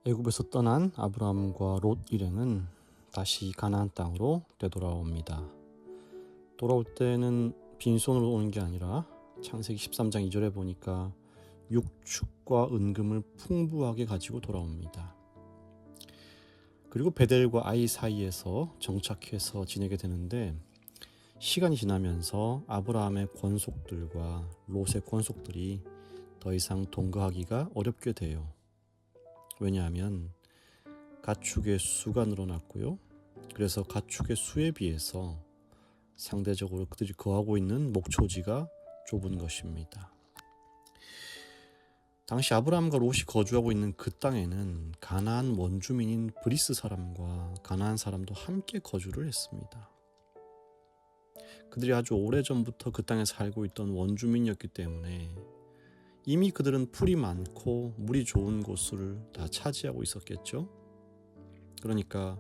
애굽에서 떠난 아브라함과 롯 일행은 다시 가나안 땅으로 되돌아옵니다. 돌아올 때는 빈손으로 오는 게 아니라 창세기 13장 2절에 보니까 육축과 은금을 풍부하게 가지고 돌아옵니다. 그리고 베델과 아이 사이에서 정착해서 지내게 되는데, 시간이 지나면서 아브라함의 권속들과 롯의 권속들이 더 이상 동거하기가 어렵게 돼요. 왜냐하면 가축의 수가 늘어났고요. 그래서 가축의 수에 비해서 상대적으로 그들이 거하고 있는 목초지가 좁은 것입니다. 당시 아브라함과 롯이 거주하고 있는 그 땅에는 가나안 원주민인 브리스 사람과 가나안 사람도 함께 거주를 했습니다. 그들이 아주 오래전부터 그 땅에 살고 있던 원주민이었기 때문에 이미 그들은 풀이 많고 물이 좋은 곳을 다 차지하고 있었겠죠. 그러니까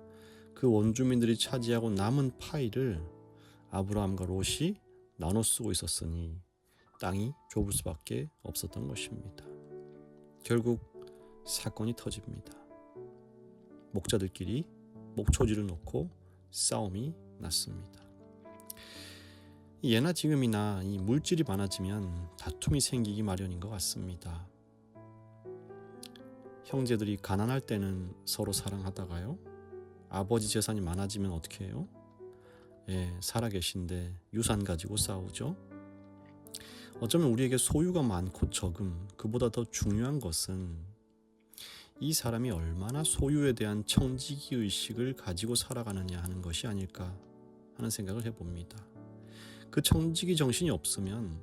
그 원주민들이 차지하고 남은 파이를 아브라함과 롯이 나눠 쓰고 있었으니 땅이 좁을 수밖에 없었던 것입니다. 결국 사건이 터집니다. 목자들끼리 목초지를 놓고 싸움이 났습니다. 예나 지금이나 이 물질이 많아지면 다툼이 생기기 마련인 것 같습니다. 형제들이 가난할 때는 서로 사랑하다가요, 아버지 재산이 많아지면 어떻게 해요? 살아계신데 유산 가지고 싸우죠. 어쩌면 우리에게 소유가 많고 적음, 그보다 더 중요한 것은 이 사람이 얼마나 소유에 대한 청지기 의식을 가지고 살아가느냐 하는 것이 아닐까 하는 생각을 해봅니다. 그 청지기 정신이 없으면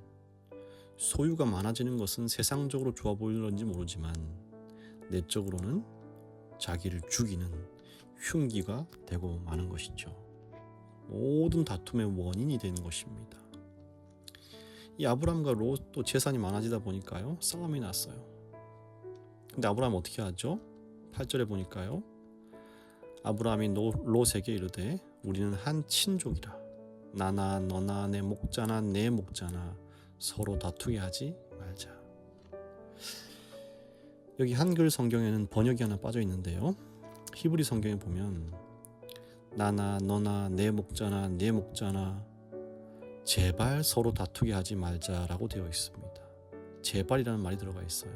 소유가 많아지는 것은 세상적으로 좋아 보이는지 모르지만 내적으로는 자기를 죽이는 흉기가 되고 마는 것이죠. 모든 다툼의 원인이 되는 것입니다. 이 아브람과 롯도 재산이 많아지다 보니까요, 싸움이 났어요. 근데 아브람은 어떻게 하죠? 8절에 보니까요, 아브람이 롯에게 이르되 우리는 한 친족이라 나나 너나 내 목자나 내 목자나 서로 다투게 하지 말자. 여기 한글 성경에는 번역이 하나 빠져 있는데요, 히브리 성경에 보면 나나 너나 내 목자나 내 목자나 제발 서로 다투게 하지 말자라고 되어 있습니다. 제발이라는 말이 들어가 있어요.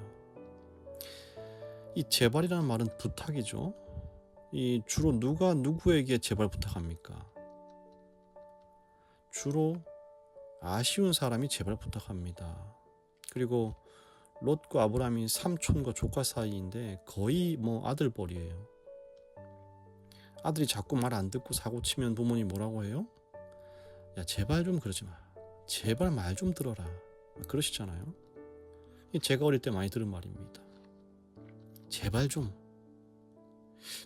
이 제발이라는 말은 부탁이죠. 이 주로 누가 누구에게 제발 부탁합니까? 주로 아쉬운 사람이 제발 부탁합니다. 그리고 롯과 아브라함이 삼촌과 조카 사이인데 거의 아들뻘이에요. 아들이 자꾸 말 안 듣고 사고 치면 부모님 뭐라고 해요? 야, 제발 좀 그러지 마. 제발 말 좀 들어라. 그러시잖아요. 제가 어릴 때 많이 들은 말입니다. 제발 좀.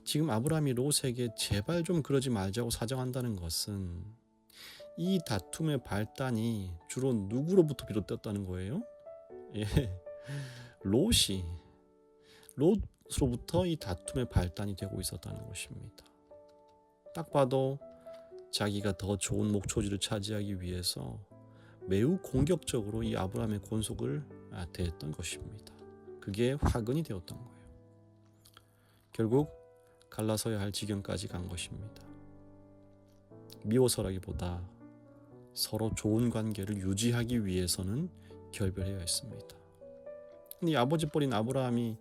지금 아브라함이 롯에게 제발 좀 그러지 말자고 사정한다는 것은 이 다툼의 발단이 주로 누구로부터 비롯되었다는 거예요? 롯으로부터 이 다툼의 발단이 되고 있었다는 것입니다. 딱 봐도 자기가 더 좋은 목초지를 차지하기 위해서 매우 공격적으로 이 아브라함의 권속을 대했던 것입니다. 그게 화근이 되었던 거예요. 결국 갈라서야 할 지경까지 간 것입니다. 미워서라기보다 서로 좋은 관계를 유지하기 위해서는 결별해야 했습니다. 근데 이 아버지 뻘인 아브라함이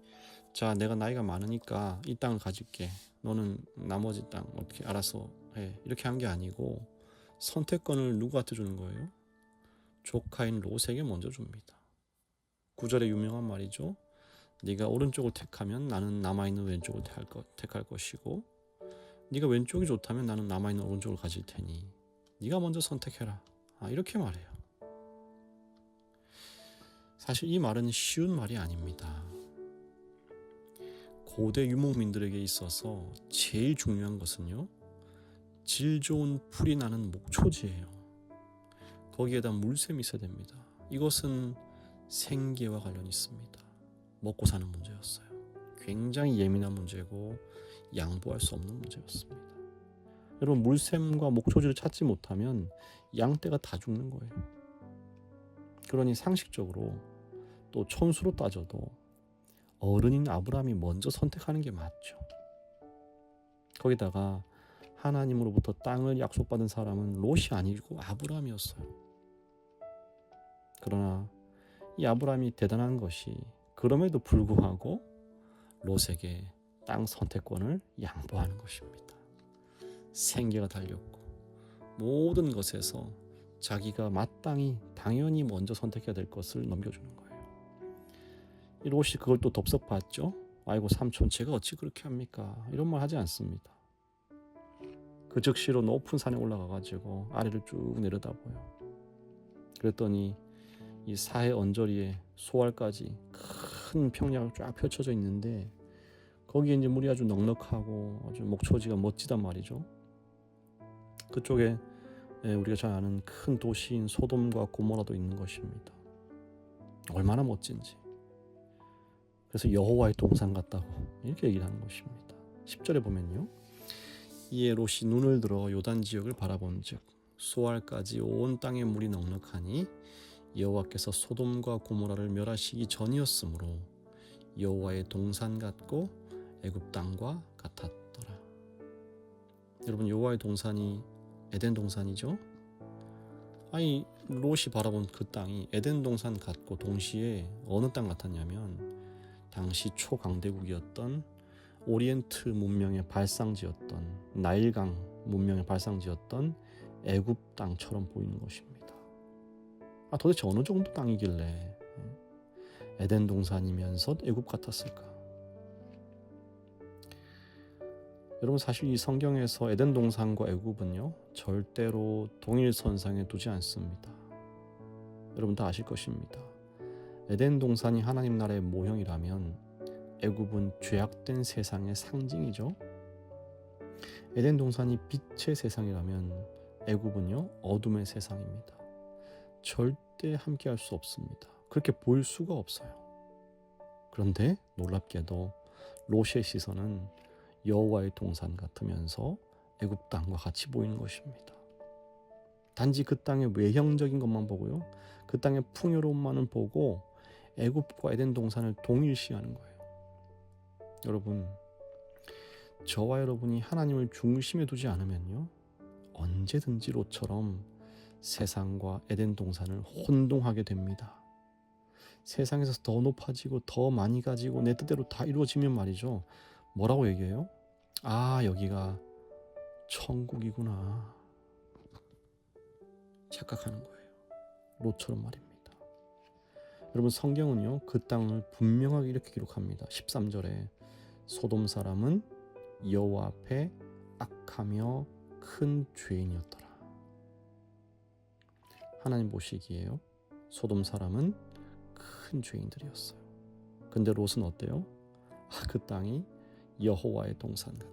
자, 내가 나이가 많으니까 이 땅을 가질게. 너는 나머지 땅 어떻게 알아서 해. 이렇게 한 게 아니고 선택권을 누구한테 주는 거예요? 조카인 롯에게 먼저 줍니다. 9절에 유명한 말이죠. 네가 오른쪽을 택하면 나는 남아있는 왼쪽을 택할 것이고 네가 왼쪽이 좋다면 나는 남아있는 오른쪽을 가질 테니 네가 먼저 선택해라. 이렇게 말해요. 사실 이 말은 쉬운 말이 아닙니다. 고대 유목민들에게 있어서 제일 중요한 것은요, 질 좋은 풀이 나는 목초지예요. 거기에다 물샘이 있어야 됩니다. 이것은 생계와 관련이 있습니다. 먹고 사는 문제였어요. 굉장히 예민한 문제고 양보할 수 없는 문제였습니다. 여러분, 물샘과 목초지를 찾지 못하면 양떼가 다 죽는 거예요. 그러니 상식적으로 또 천수로 따져도 어른인 아브라함이 먼저 선택하는 게 맞죠. 거기다가 하나님으로부터 땅을 약속받은 사람은 롯이 아니고 아브라함이었어요. 그러나 이 아브라함이 대단한 것이 그럼에도 불구하고 롯에게 땅 선택권을 양보하는 것입니다. 생계가 달렸고 모든 것에서 자기가 마땅히 당연히 먼저 선택해야 될 것을 넘겨주는 거예요. 이 롯이 그걸 또 덥석봤죠. 아이고 삼촌 제가 어찌 그렇게 합니까? 이런 말 하지 않습니다. 그 즉시로 높은 산에 올라가가지고 아래를 쭉 내려다보요. 그랬더니 이 사해 언저리에 소알까지 큰 평야가 쫙 펼쳐져 있는데 거기에 이제 물이 아주 넉넉하고 아주 목초지가 멋지단 말이죠. 그쪽에 우리가 잘 아는 큰 도시인 소돔과 고모라도 있는 것입니다. 얼마나 멋진지. 그래서 여호와의 동산 같다고 이렇게 얘기를 하는 것입니다. 10절에 보면요. 이에 롯이 눈을 들어 요단 지역을 바라본즉 소알까지 온 땅에 물이 넉넉하니 여호와께서 소돔과 고모라를 멸하시기 전이었으므로 여호와의 동산 같고 애굽 땅과 같았더라. 여러분 여호와의 동산이 에덴 동산이죠. 아니 롯이 바라본 그 땅이 에덴 동산 같고 동시에 어느 땅 같았냐면 당시 초강대국이었던 오리엔트 문명의 발상지였던 나일강 문명의 발상지였던 애굽 땅처럼 보이는 것입니다. 도대체 어느 정도 땅이길래 에덴 동산이면서 애굽 같았을까? 여러분 사실 이 성경에서 에덴 동산과 애굽은요 절대로 동일선상에 두지 않습니다. 여러분 다 아실 것입니다. 에덴 동산이 하나님 나라의 모형이라면 애굽은 죄악된 세상의 상징이죠. 에덴 동산이 빛의 세상이라면 애굽은요 어둠의 세상입니다. 절대 함께할 수 없습니다. 그렇게 보일 수가 없어요. 그런데 놀랍게도 롯의 시선은 여호와의 동산 같으면서 애굽 땅과 같이 보이는 것입니다. 단지 그 땅의 외형적인 것만 보고요. 그 땅의 풍요로움만을 보고 애굽과 에덴 동산을 동일시하는 거예요. 여러분, 저와 여러분이 하나님을 중심에 두지 않으면요. 언제든지 롯처럼 세상과 에덴 동산을 혼동하게 됩니다. 세상에서 더 높아지고 더 많이 가지고 내 뜻대로 다 이루어지면 말이죠. 뭐라고 얘기해요? 여기가 천국이구나. 착각하는 거예요. 롯처럼 말입니다. 여러분 성경은요. 그 땅을 분명하게 이렇게 기록합니다. 13절에 소돔 사람은 여호와 앞에 악하며 큰 죄인이었더라. 하나님 보시기에요. 소돔 사람은 큰 죄인들이었어요. 근데 롯은 어때요? 그 땅이 여호와의 동산 같다.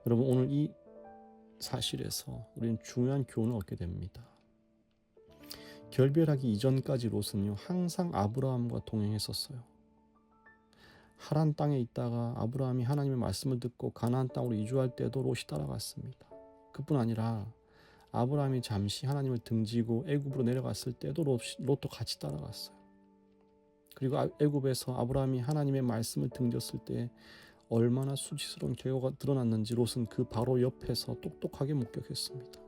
여러분 오늘 이 사실에서 우리는 중요한 교훈을 얻게 됩니다. 결별하기 이전까지 롯은요 항상 아브라함과 동행했었어요. 하란 땅에 있다가 아브라함이 하나님의 말씀을 듣고 가나안 땅으로 이주할 때도 롯이 따라갔습니다. 그뿐 아니라 아브라함이 잠시 하나님을 등지고 애굽으로 내려갔을 때도 롯도 같이 따라갔어요. 그리고 애굽에서 아브라함이 하나님의 말씀을 등졌을 때 얼마나 수치스러운 결과가 드러났는지 롯은 그 바로 옆에서 똑똑하게 목격했습니다.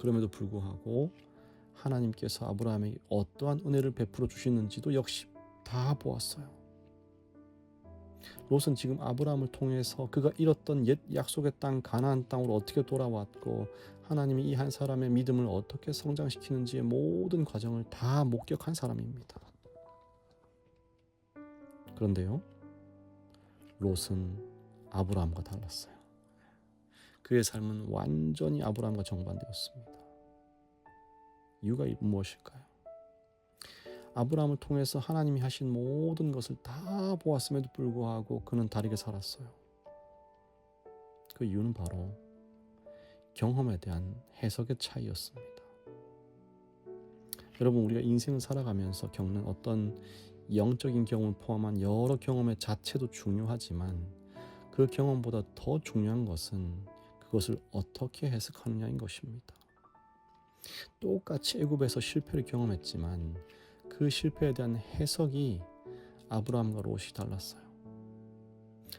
그럼에도 불구하고 하나님께서 아브라함에게 어떠한 은혜를 베풀어 주시는지도 역시 다 보았어요. 롯은 지금 아브라함을 통해서 그가 잃었던 옛 약속의 땅 가나안 땅으로 어떻게 돌아왔고 하나님이 이 한 사람의 믿음을 어떻게 성장시키는지의 모든 과정을 다 목격한 사람입니다. 그런데요, 롯은 아브라함과 달랐어요. 그의 삶은 완전히 아브라함과 정반대였습니다. 이유가 무엇일까요? 아브라함을 통해서 하나님이 하신 모든 것을 다 보았음에도 불구하고 그는 다르게 살았어요. 그 이유는 바로 경험에 대한 해석의 차이였습니다. 여러분 우리가 인생을 살아가면서 겪는 어떤 영적인 경험을 포함한 여러 경험의 자체도 중요하지만 그 경험보다 더 중요한 것은 그것을 어떻게 해석하느냐인 것입니다. 똑같이 애굽에서 실패를 경험했지만 그 실패에 대한 해석이 아브라함과 롯이 달랐어요.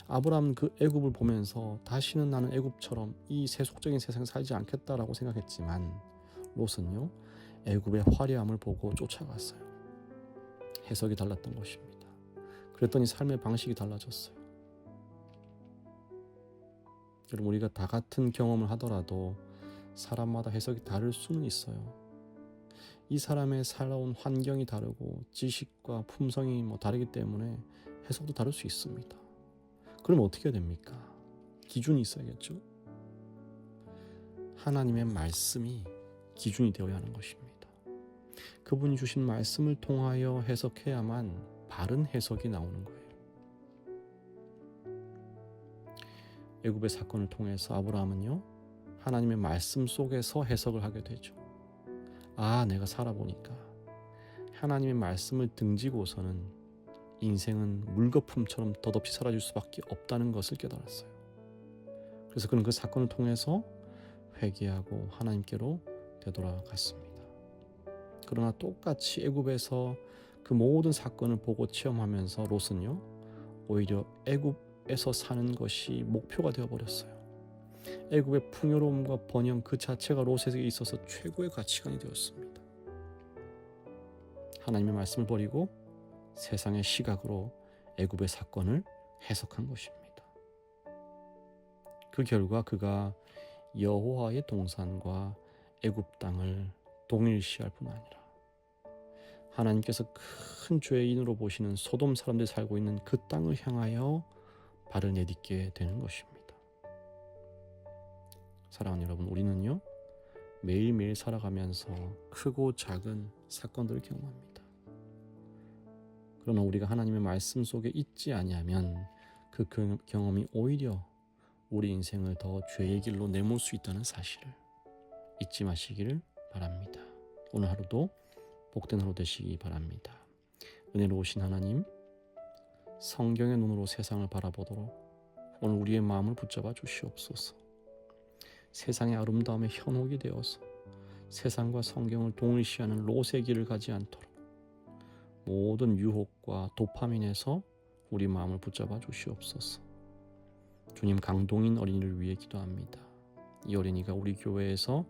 아브라함은 그 애굽을 보면서 다시는 나는 애굽처럼 이 세속적인 세상에 살지 않겠다라고 생각했지만 롯은요, 애굽의 화려함을 보고 쫓아갔어요. 해석이 달랐던 것입니다. 그랬더니 삶의 방식이 달라졌어요. 여러분, 우리가 다 같은 경험을 하더라도 사람마다 해석이 다를 수는 있어요. 이 사람의 살아온 환경이 다르고 지식과 품성이 다르기 때문에 해석도 다를 수 있습니다. 그럼 어떻게 됩니까? 기준이 있어야겠죠. 하나님의 말씀이 기준이 되어야 하는 것입니다. 그분이 주신 말씀을 통하여 해석해야만 바른 해석이 나오는 거예요. 애굽의 사건을 통해서 아브라함은요, 하나님의 말씀 속에서 해석을 하게 되죠. 내가 살아보니까 하나님의 말씀을 등지고서는 인생은 물거품처럼 덧없이 사라질 수밖에 없다는 것을 깨달았어요. 그래서 그는 그 사건을 통해서 회개하고 하나님께로 되돌아갔습니다. 그러나 똑같이 애굽에서 그 모든 사건을 보고 체험하면서 롯은요, 오히려 애굽에서 사는 것이 목표가 되어버렸어요. 애굽의 풍요로움과 번영 그 자체가 롯에게 있어서 최고의 가치관이 되었습니다. 하나님의 말씀을 버리고 세상의 시각으로 애굽의 사건을 해석한 것입니다. 그 결과 그가 여호와의 동산과 애굽 땅을 동일시할 뿐 아니라 하나님께서 큰 죄인으로 보시는 소돔 사람들이 살고 있는 그 땅을 향하여 발을 내딛게 되는 것입니다. 사랑하는 여러분, 우리는요, 매일매일 살아가면서 크고 작은 사건들을 경험합니다. 그러나 우리가 하나님의 말씀 속에 있지 아니하면 그 경험이 오히려 우리 인생을 더 죄의 길로 내몰 수 있다는 사실을 잊지 마시기를 바랍니다. 오늘 하루도 복된 하루 되시기 바랍니다. 은혜로우신 하나님, 성경의 눈으로 세상을 바라보도록 오늘 우리의 마음을 붙잡아 주시옵소서. 세상의 아름다움에 현혹이 되어서 세상과 성경을 동일시하는 롯의 길을 가지 않도록 모든 유혹과 도파민에서 우리 마음을 붙잡아 주시옵소서. 주님, 강동인 어린이를 위해 기도합니다. 이 어린이가 우리 교회에서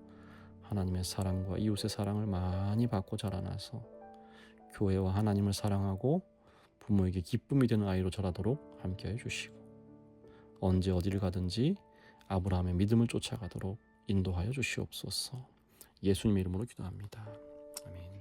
하나님의 사랑과 이웃의 사랑을 많이 받고 자라나서 교회와 하나님을 사랑하고 부모에게 기쁨이 되는 아이로 자라도록 함께해 주시고 언제 어디를 가든지 아브라함의 믿음을 쫓아가도록 인도하여 주시옵소서. 예수님의 이름으로 기도합니다. 아멘.